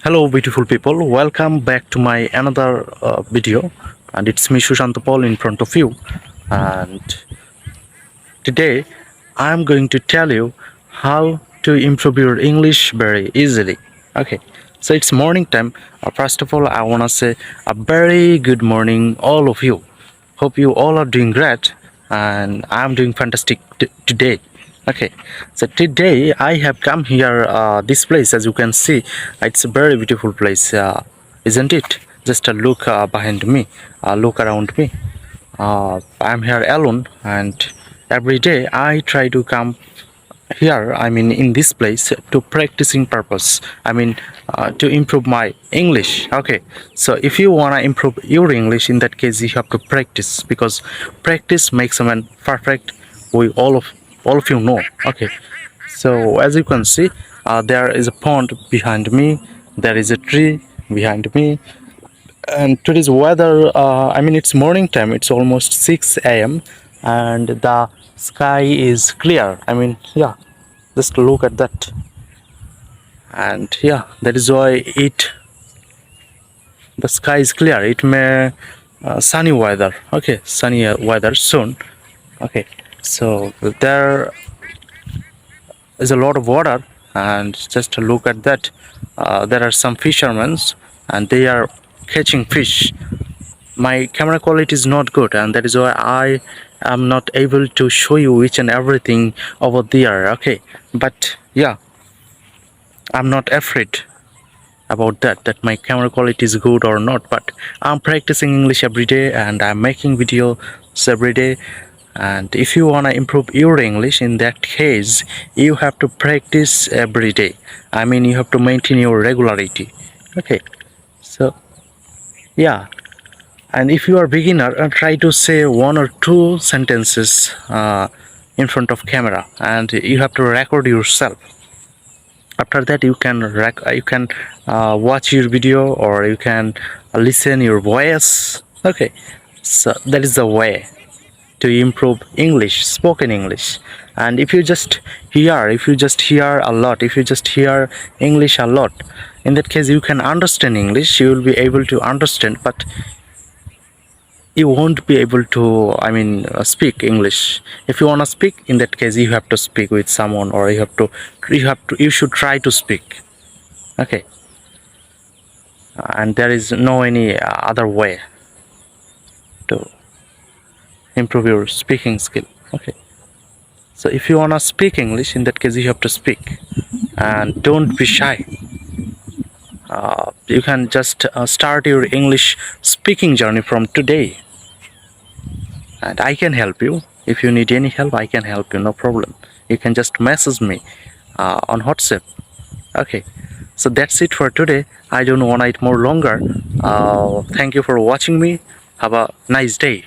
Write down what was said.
Hello, beautiful people. Welcome back to my another video, and it's me Sushant Paul in front of you. And today, I'm going to tell you how to improve your English very easily. Okay, so it's morning time. First of all, I wanna say a very good morning, all of you. Hope you all are doing great, and I'm doing fantastic today. Okay, so today I have come here, this place, as you can see, it's a very beautiful place, isn't it? Just a look behind me, look around me. I'm here alone, and every day I try to come here, I mean in this place, to practicing purpose, to improve my English. Okay, so if you want to improve your English, in that case you have to practice, because practice makes a man perfect. We all of you know. Okay, so as you can see, there is a pond behind me, there is a tree behind me, and today's weather, it's morning time, it's almost 6 a.m., and the sky is clear. Yeah, just look at that. And yeah, that is why the sky is clear. It may sunny weather. Okay, sunny weather soon. Okay, so there is a lot of water, and just look at that. There are some fishermen, and they are catching fish. My camera quality is not good, and that is why I am not able to show you each and everything over there. Okay, but yeah, I'm not afraid about that my camera quality is good or not, but I'm practicing English every day, and I'm making videos every day. And if you want to improve your English, in that case you have to practice every day. You have to maintain your regularity. Okay, so yeah, and if you are beginner, try to say one or two sentences in front of camera, and you have to record yourself. After that you can watch your video, or you can listen your voice. Okay, so that is the way to improve English, spoken English. And if you just hear a lot, if you just hear English a lot, in that case you can understand English, you will be able to understand, but you won't be able to speak English. If you want to speak, in that case you have to speak with someone, or you should try to speak. Okay, and there is no any other way to improve your speaking skill. Okay, so if you want to speak English, in that case you have to speak, and don't be shy. You can just start your English speaking journey from today, and I can help you. If you need any help, I can help you, no problem. You can just message me on WhatsApp. Okay, so that's it for today. I don't want it more longer. Thank you for watching me. Have a nice day.